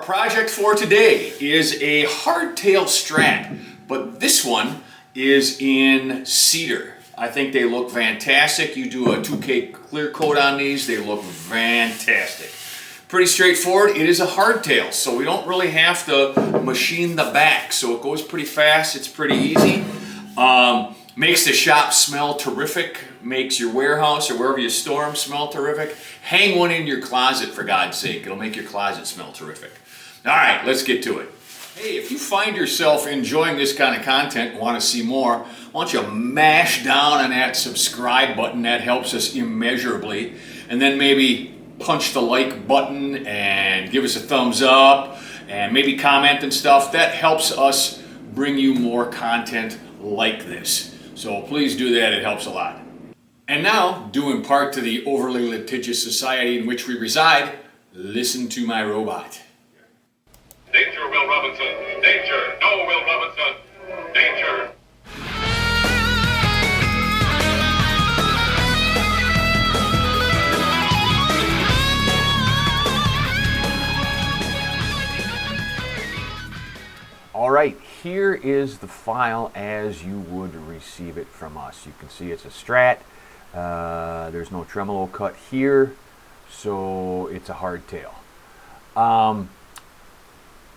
Our project for today is a hardtail Strat, but this one is in cedar. I think they look fantastic. You do a 2K clear coat on these, they look fantastic. Pretty straightforward. It is a hardtail, so we don't really have to machine the back, so it goes pretty fast. It's pretty easy. Makes the shop smell terrific, makes your warehouse or wherever you store them smell terrific. Hang one in your closet, for God's sake. It'll make your closet smell terrific. All right, let's get to it. Hey, if you find yourself enjoying this kind of content and want to see more, why don't you mash down on that subscribe button? That helps us immeasurably. And then maybe punch the like button and give us a thumbs up and maybe comment and stuff. That helps us bring you more content like this. So please do that, it helps a lot. And now, due in part to the overly litigious society in which we reside, listen to my robot. Danger, Will Robinson! Danger! No, Will Robinson! Danger! All right, here is the file as you would receive it from us. You can see it's a Strat. There's no tremolo cut here, so it's a hardtail.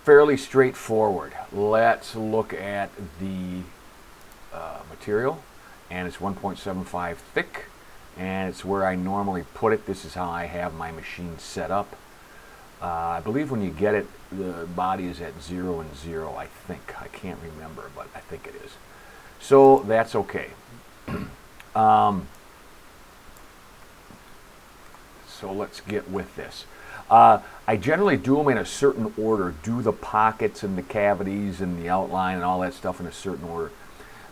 Fairly straightforward. Let's look at the material, and it's 1.75 thick, and it's where I normally put it. This is how I have my machine set up. I believe when you get it, the body is at 0 and 0, I think. I can't remember, but I think it is. So that's okay. So let's get with this. I generally do them in a certain order, do the pockets and the cavities and the outline and all that stuff in a certain order.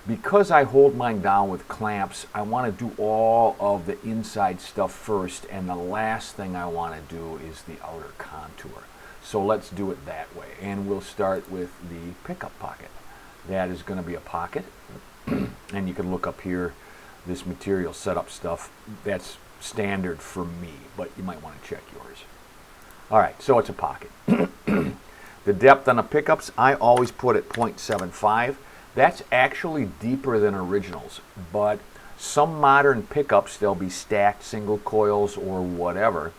Because I hold mine down with clamps, I want to do all of the inside stuff first, and the last thing I want to do is the outer contour. So let's do it that way, and we'll start with the pickup pocket. That is going to be a pocket, and you can look up here, this material setup stuff, that's standard for me, but you might want to check yours. All right, so it's a pocket. The depth on the pickups, I always put at 0.75. That's actually deeper than originals, but some modern pickups, they'll be stacked single coils or whatever,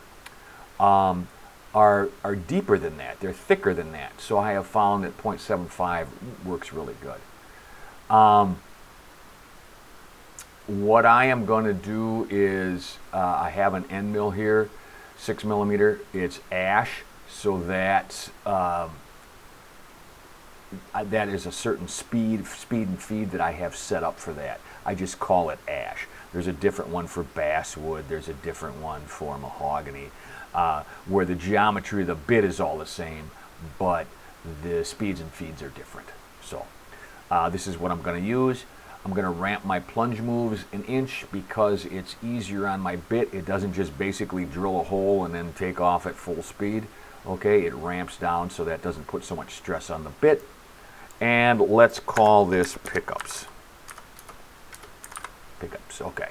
are deeper than that. They're thicker than that. So I have found that 0.75 works really good. What I am going to do is I have an end mill here, 6mm. It's ash, so that that is a certain speed and feed that I have set up for that. I just call it ash. There's a different one for basswood. There's a different one for mahogany, where the geometry of the bit is all the same, but the speeds and feeds are different. So this is what I'm going to use. I'm going to ramp my plunge moves 1 inch because it's easier on my bit. It doesn't just basically drill a hole and then take off at full speed. Okay, it ramps down so that doesn't put so much stress on the bit. And let's call this pickups. Pickups, okay.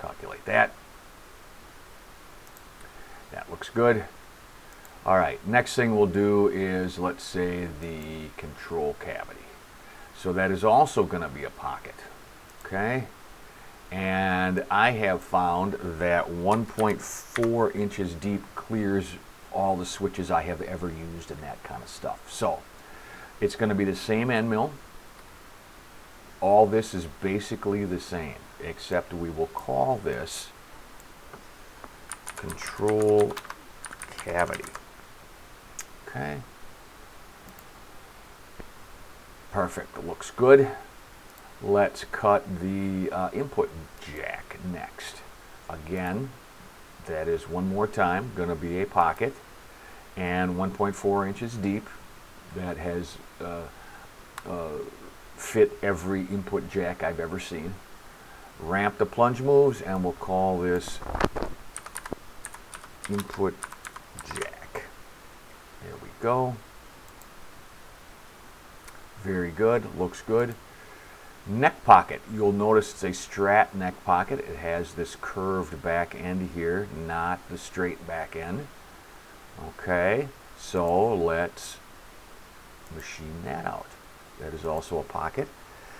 Calculate that. That looks good. All right, next thing we'll do is, let's say, the control cavity. So that is also going to be a pocket, okay? And I have found that 1.4 inches deep clears all the switches I have ever used and that kind of stuff. So it's going to be the same end mill. All this is basically the same, except we will call this control cavity. Okay. Perfect. Looks good. Let's cut the input jack next. Again, that is one more time going to be a pocket and 1.4 inches deep. That has fit every input jack I've ever seen. Ramp the plunge moves, and we'll call this input jack. There we go. Very good. Looks good. Neck pocket. You'll notice it's a Strat neck pocket. It has this curved back end here, not the straight back end. Okay, so let's machine that out. That is also a pocket.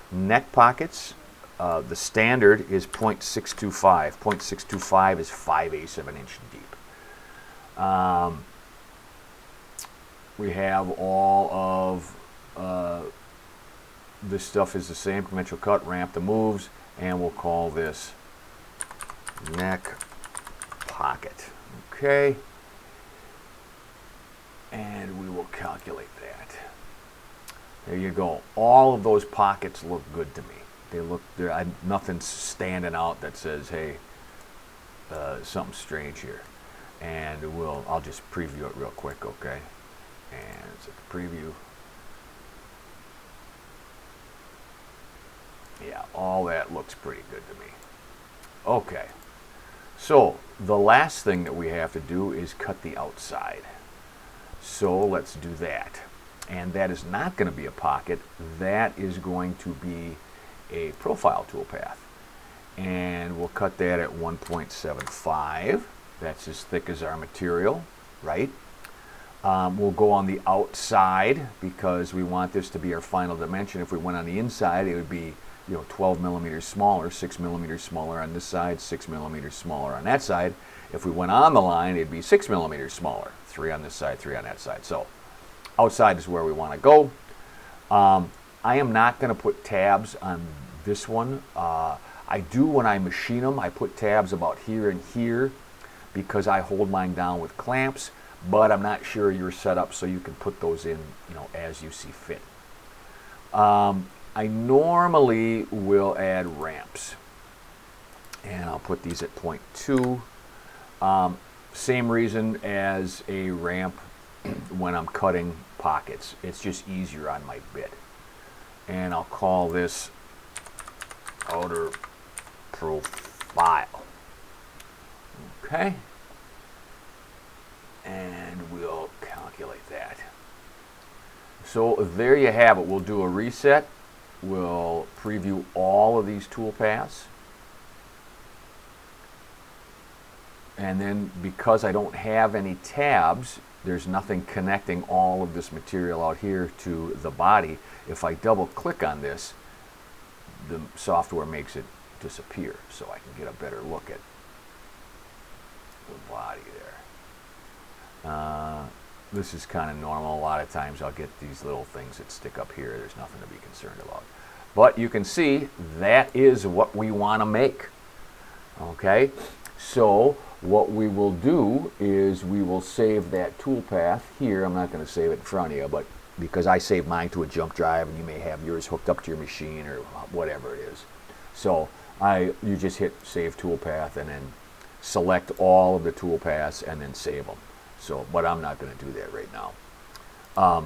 Neck pockets, the standard is 0.625. 0.625 is 5/8 of an inch deep. We have all of this stuff is the same, conventional cut, ramp the moves, and we'll call this neck pocket. Okay, and we will calculate that. There you go. All of those pockets look good to me. They look, nothing's standing out that says, hey, something strange here. And I'll just preview it real quick, okay? And it's a preview. Yeah, all that looks pretty good to me. Okay, so the last thing that we have to do is cut the outside. So let's do that. And that is not going to be a pocket. That is going to be a profile toolpath. And we'll cut that at 1.75. That's as thick as our material, right? We'll go on the outside because we want this to be our final dimension. If we went on the inside, it would be 12 millimeters smaller, 6 millimeters smaller on this side, 6 millimeters smaller on that side. If we went on the line, it'd be 6 millimeters smaller, 3 on this side, 3 on that side. So outside is where we want to go. I am not going to put tabs on this one. I do when I machine them. I put tabs about here and here because I hold mine down with clamps, but I'm not sure you're set up so you can put those in, as you see fit. I normally will add ramps, and I'll put these at 0.2. Same reason as a ramp when I'm cutting pockets. It's just easier on my bit. And I'll call this outer profile. Okay. And we'll calculate that. So there you have it. We'll do a reset. We'll preview all of these toolpaths. And then because I don't have any tabs, there's nothing connecting all of this material out here to the body. If I double click on this, the software makes it disappear so I can get a better look at the body there. This is kind of normal. A lot of times I'll get these little things that stick up here. There's nothing to be concerned about. But you can see that is what we want to make. Okay, so what we will do is we will save that toolpath here. I'm not going to save it in front of you, but because I saved mine to a jump drive and you may have yours hooked up to your machine or whatever it is. So you just hit save toolpath and then select all of the toolpaths and then save them. So, but I'm not going to do that right now. A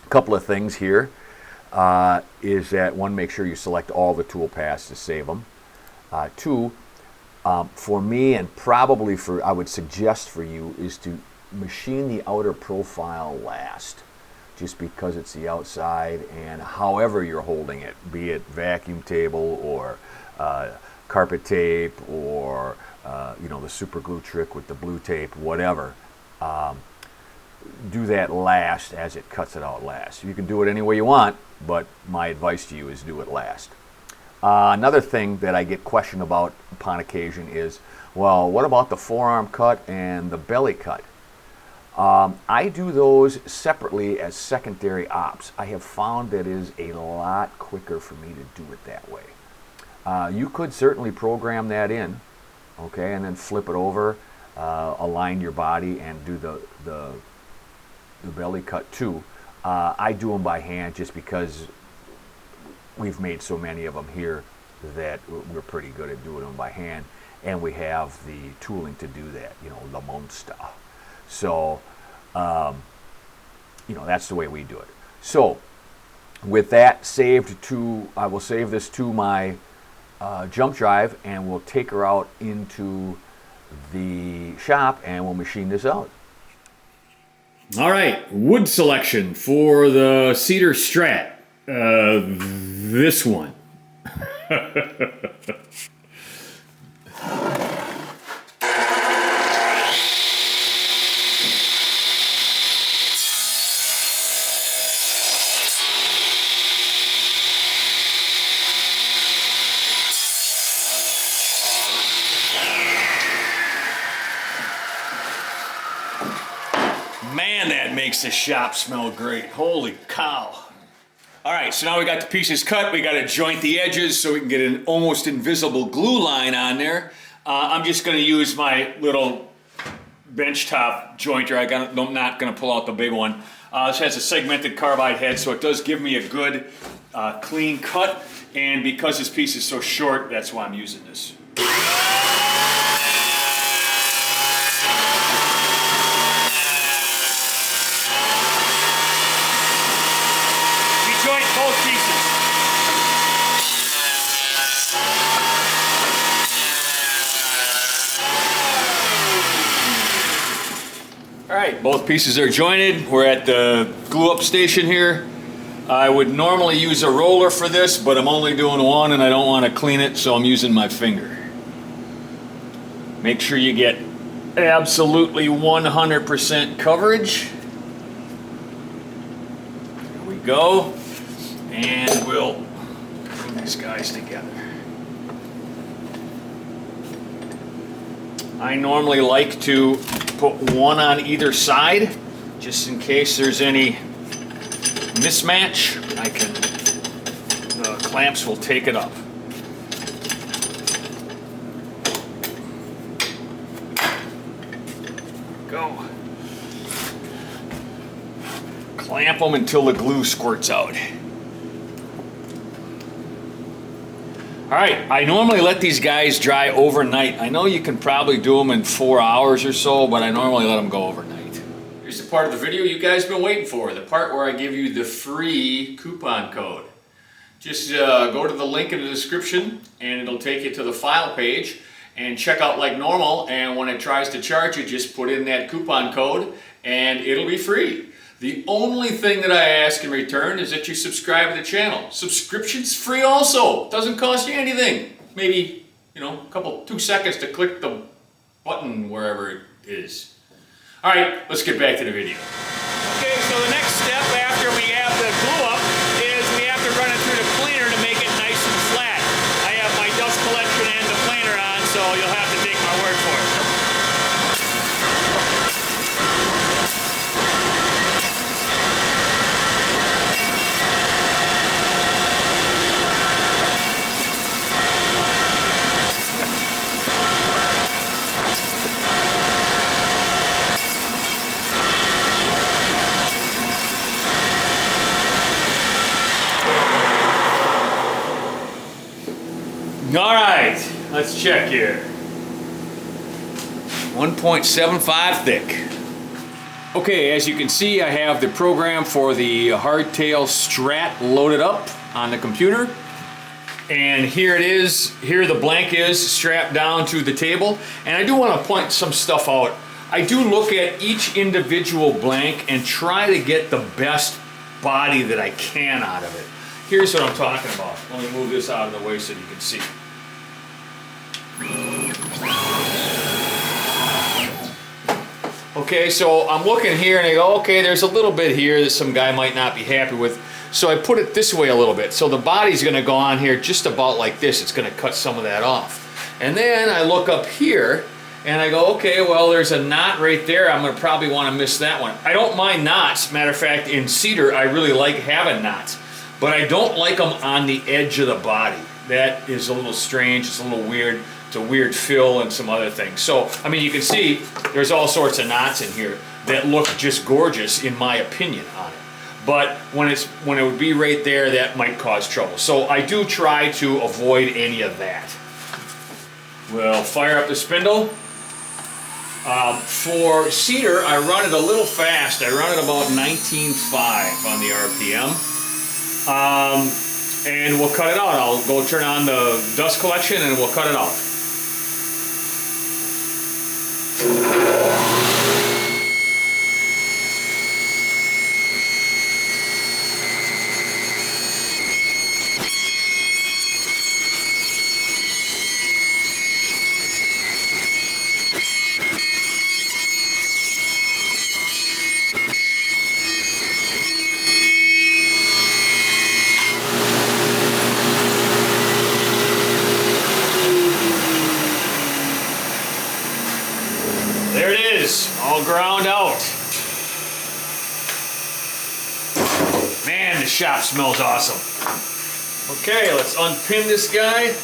couple of things here is that one, make sure you select all the toolpaths to save them. Two, for me and probably I would suggest for you is to machine the outer profile last, just because it's the outside and however you're holding it, be it vacuum table or carpet tape or the super glue trick with the blue tape, whatever. Do that last as it cuts it out last. You can do it any way you want, but my advice to you is do it last. Another thing that I get questioned about upon occasion is, well, what about the forearm cut and the belly cut? I do those separately as secondary ops. I have found that it is a lot quicker for me to do it that way. You could certainly program that in, okay, and then flip it over, align your body and do the belly cut too. I do them by hand just because we've made so many of them here that we're pretty good at doing them by hand, and we have the tooling to do that, the monster. So, that's the way we do it. So, with that saved to, I will save this to my jump drive, and we'll take her out into the shop, and we'll machine this out. All right, wood selection for the Cedar Strat. This one. Man, that makes the shop smell great. Holy cow. All right, so now we got the pieces cut. We got to joint the edges so we can get an almost invisible glue line on there. I'm just going to use my little benchtop jointer. I'm not going to pull out the big one. This has a segmented carbide head, so it does give me a good clean cut. And because this piece is so short, that's why I'm using this. Joint both pieces. All right, both pieces are jointed. We're at the glue up station here. I would normally use a roller for this, but I'm only doing one and I don't want to clean it, so I'm using my finger. Make sure you get absolutely 100% coverage. There we go. And we'll bring these guys together. I normally like to put one on either side, just in case there's any mismatch. The clamps will take it up. Go. Clamp them until the glue squirts out. All right, I normally let these guys dry overnight. I know you can probably do them in 4 hours or so, but I normally let them go overnight. Here's the part of the video you guys have been waiting for, the part where I give you the free coupon code. Just go to the link in the description and it'll take you to the file page and check out like normal, and when it tries to charge you, just put in that coupon code and it'll be free. The only thing that I ask in return is that you subscribe to the channel. Subscription's free also. Doesn't cost you anything. Maybe, 2 seconds to click the button wherever it is. All right, let's get back to the video. Okay, so the next step after we have the glue up is we have to run it through the planer to make it nice and flat. I have my dust collection and the planer on, so you'll have to take my word for it. All right, let's check here. 1.75 thick. Okay, as you can see, I have the program for the hardtail Strat loaded up on the computer. And here it is. Here the blank is strapped down to the table. And I do want to point some stuff out. I do look at each individual blank and try to get the best body that I can out of it. Here's what I'm talking about. Let me move this out of the way so you can see. Okay, so I'm looking here and I go, okay, there's a little bit here that some guy might not be happy with. So I put it this way a little bit. So the body's going to go on here just about like this. It's going to cut some of that off. And then I look up here and I go, okay, well, there's a knot right there. I'm going to probably want to miss that one. I don't mind knots. Matter of fact, in Cedar, I really like having knots. But I don't like them on the edge of the body. That is a little strange. It's a little weird. It's a weird fill and some other things. So, I mean, you can see there's all sorts of knots in here that look just gorgeous, in my opinion, on it. But when it would be right there, that might cause trouble. So I do try to avoid any of that. We'll fire up the spindle. For Cedar, I run it a little fast. I run it about 19.5 on the RPM. And we'll cut it out. I'll go turn on the dust collection and we'll cut it out. All ground out. shop smells awesome. Okay, let's unpin this guy.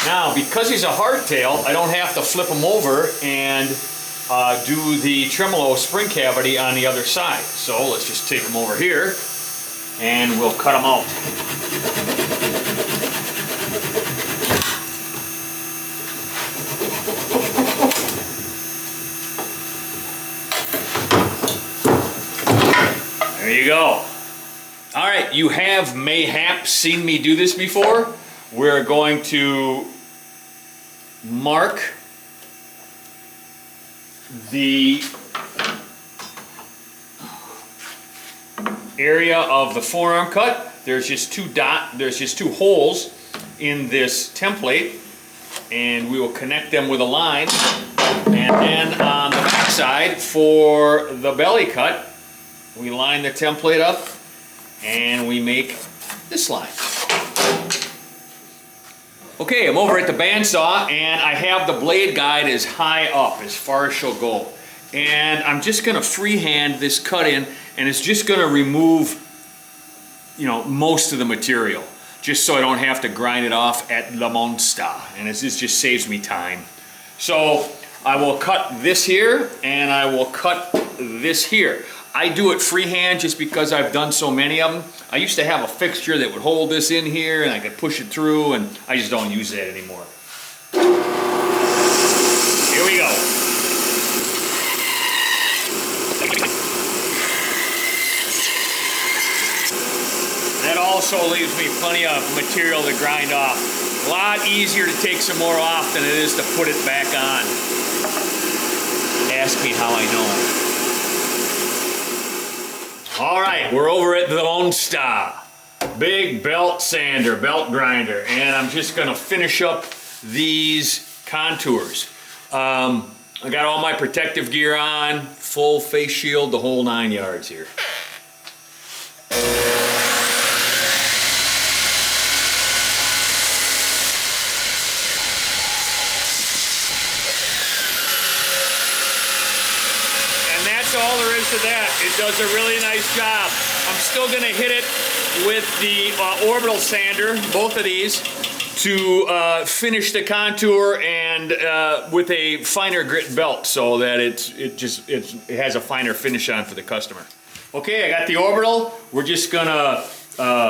Now, because he's a hardtail, I don't have to flip him over and do the tremolo spring cavity on the other side. So let's just take him over here and we'll cut him out. There you go. All right, you have mayhaps seen me do this before. We're going to mark the area of the forearm cut. There's just two holes in this template, and we will connect them with a line. And then on the back side for the belly cut, we line the template up and we make this line. Okay, I'm over at the bandsaw and I have the blade guide as high up as far as she'll go. And I'm just going to freehand this cut in, and it's just going to remove, you know, most of the material, just so I don't have to grind it off at the monster, and it just saves me time. So I will cut this here and I will cut this here. I do it freehand just because I've done so many of them. I used to have a fixture that would hold this in here and I could push it through, and I just don't use that anymore. Here we go. That also leaves me plenty of material to grind off. A lot easier to take some more off than it is to put it back on. Ask me how I know. All right, we're over at the Lone Star. Big belt sander, belt grinder, and I'm just gonna finish up these contours. I got all my protective gear on, full face shield, the whole 9 yards here. All there is to that. It does a really nice job. I'm still going to hit it with the orbital sander, both of these, to finish the contour, and with a finer grit belt so that it has a finer finish on for the customer. Okay, I got the orbital. We're just going to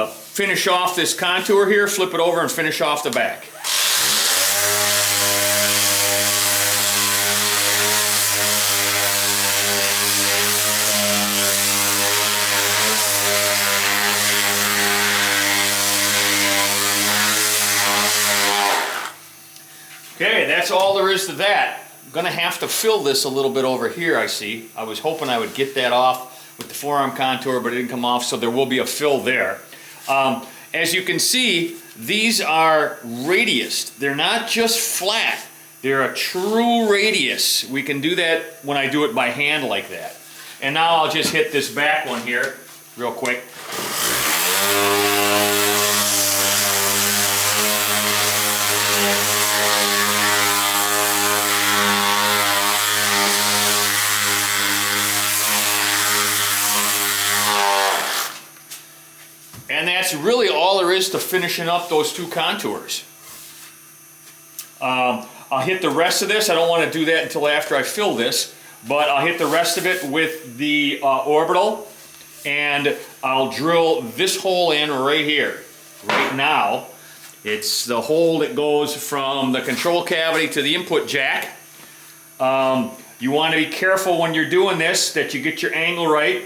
finish off this contour here, flip it over and finish off the back. Okay, that's all there is to that. I'm gonna have to fill this a little bit over here, I see. I was hoping I would get that off with the forearm contour, but it didn't come off, so there will be a fill there. As you can see, these are radiused. They're not just flat. They're a true radius. We can do that when I do it by hand like that. And now I'll just hit this back one here real quick. And that's really all there is to finishing up those two contours. I'll hit the rest of this. I don't want to do that until after I fill this, but I'll hit the rest of it with the orbital, and I'll drill this hole in right here. Right now, it's the hole that goes from the control cavity to the input jack. You want to be careful when you're doing this that you get your angle right,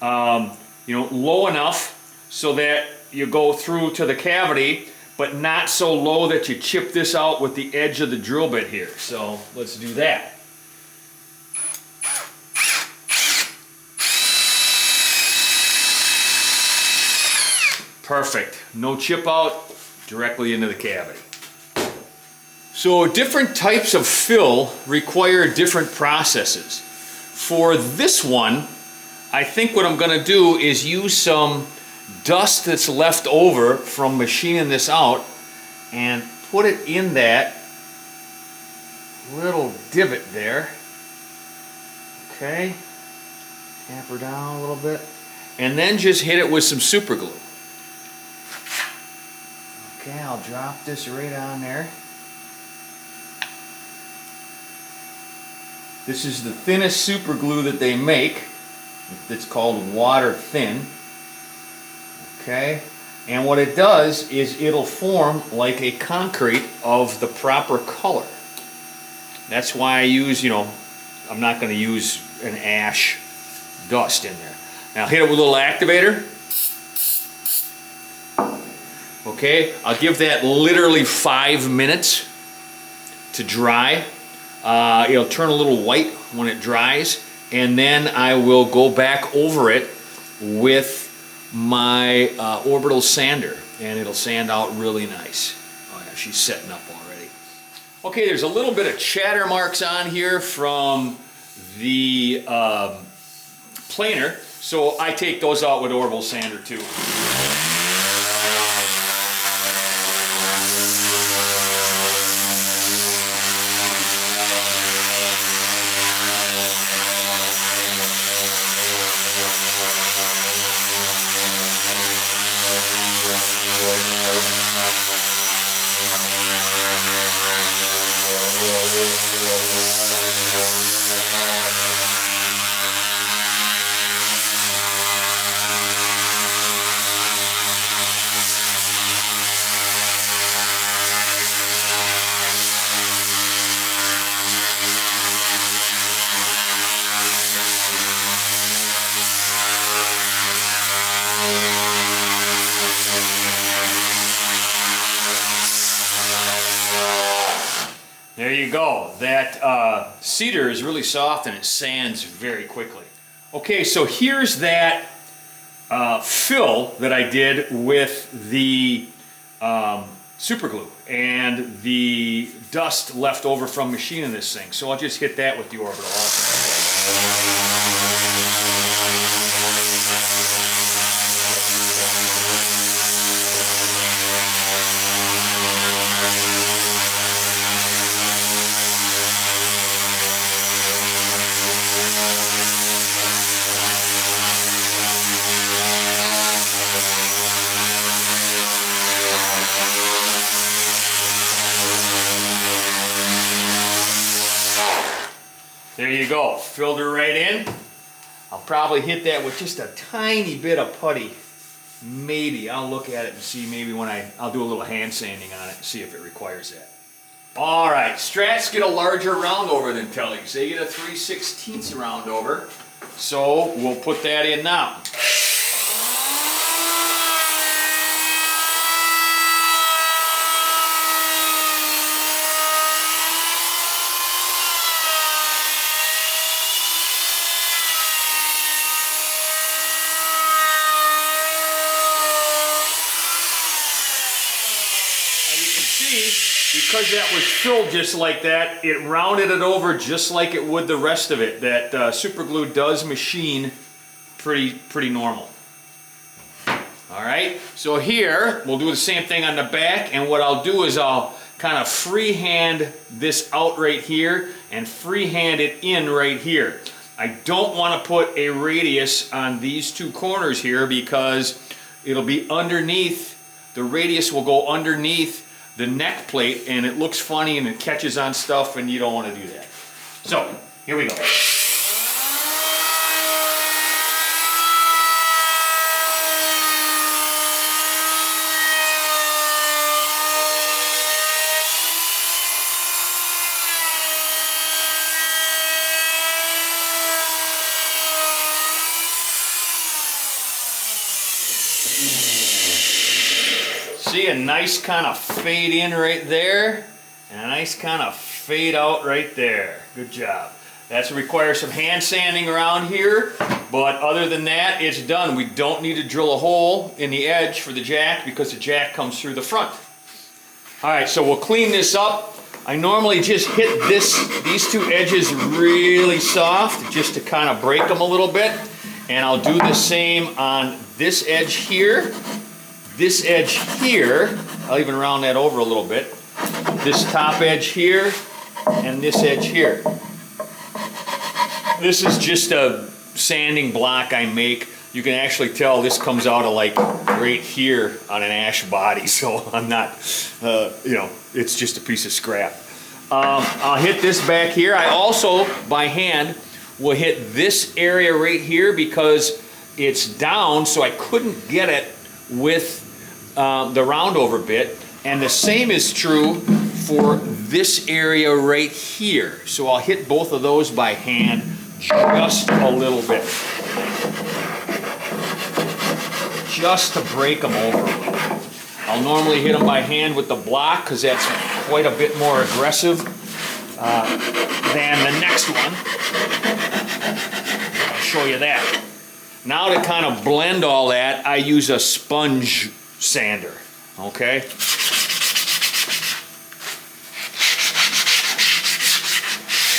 low enough so that you go through to the cavity, but not so low that you chip this out with the edge of the drill bit here. So let's do that. Perfect. No chip out, directly into the cavity. So different types of fill require different processes. For this one, I think what I'm going to do is use some dust that's left over from machining this out and put it in that little divot there, Okay. Tap her down a little bit. And then just hit it with some super glue. Okay, I'll drop this right on there. This is the thinnest super glue that they make. It's called water thin. Okay, and what it does is it'll form like a concrete of the proper color. That's why I use, you know, I'm not going to use an ash dust in there. Now hit it with a little activator. Okay, I'll give that literally 5 minutes to dry. It'll turn a little white when it dries, and then I will go back over it with my orbital sander, and it'll sand out really nice. Oh yeah, she's setting up already. Okay, there's a little bit of chatter marks on here from the planer, so I take those out with orbital sander too. There you go. That cedar is really soft and it sands very quickly. Okay, so here's that fill that I did with the super glue and the dust left over from machining this thing. So I'll just hit that with the orbital also. There you go, filled her right in. I'll probably hit that with just a tiny bit of putty. Maybe, I'll look at it and see maybe when I'll do a little hand sanding on it and see if it requires that. All right, Strats get a larger round over than Tellys. They get a 3/16 round over. So we'll put that in now. Because that was filled just like that, it rounded it over just like it would the rest of it. That super glue does machine pretty normal. All right, so here we'll do the same thing on the back, and what I'll do is I'll kind of freehand this out right here and freehand it in right here. I don't want to put a radius on these two corners here because it'll be underneath, the radius will go underneath the neck plate and it looks funny and it catches on stuff and you don't want to do that. So, here we go. See a nice kind of fade in right there and a nice kind of fade out right there. Good job. That's requires some hand sanding around here, but other than that, it's done. We don't need to drill a hole in the edge for the jack because the jack comes through the front. All right, so we'll clean this up. I normally just hit these two edges really soft just to kind of break them a little bit, and I'll do the same on this edge here. This edge here, I'll even round that over a little bit. This top edge here, and this edge here. This is just a sanding block I make. You can actually tell this comes out of like right here on an ash body, so I'm not, you know, it's just a piece of scrap. I'll hit this back here. I also, by hand, will hit this area right here because it's down, so I couldn't get it with the roundover bit. And the same is true for this area right here. So I'll hit both of those by hand just a little bit. Just to break them over. I'll normally hit them by hand with the block because that's quite a bit more aggressive than the next one. I'll show you that. Now to kind of blend all that, I use a sponge sander, okay?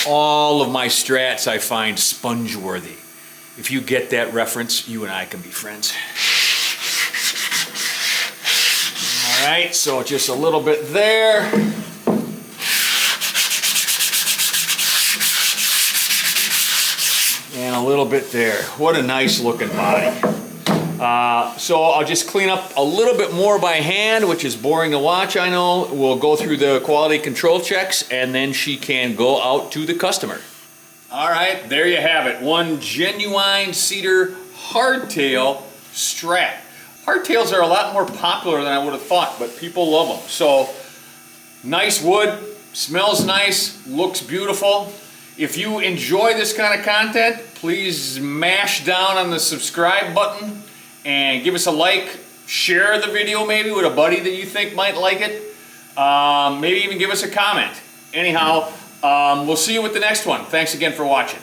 All of my Strats I find sponge worthy. If you get that reference, you and I can be friends. All right, so just a little bit there. And a little bit there. What a nice looking body. So I'll just clean up a little bit more by hand, which is boring to watch, I know. We'll go through the quality control checks, and then she can go out to the customer. All right, there you have it. One genuine Cedar hardtail Strat. Hardtails are a lot more popular than I would have thought, but people love them. So, nice wood, smells nice, looks beautiful. If you enjoy this kind of content, please mash down on the subscribe button and give us a like. Share the video maybe with a buddy that you think might like it. Maybe even give us a comment. Anyhow, we'll see you with the next one. Thanks again for watching.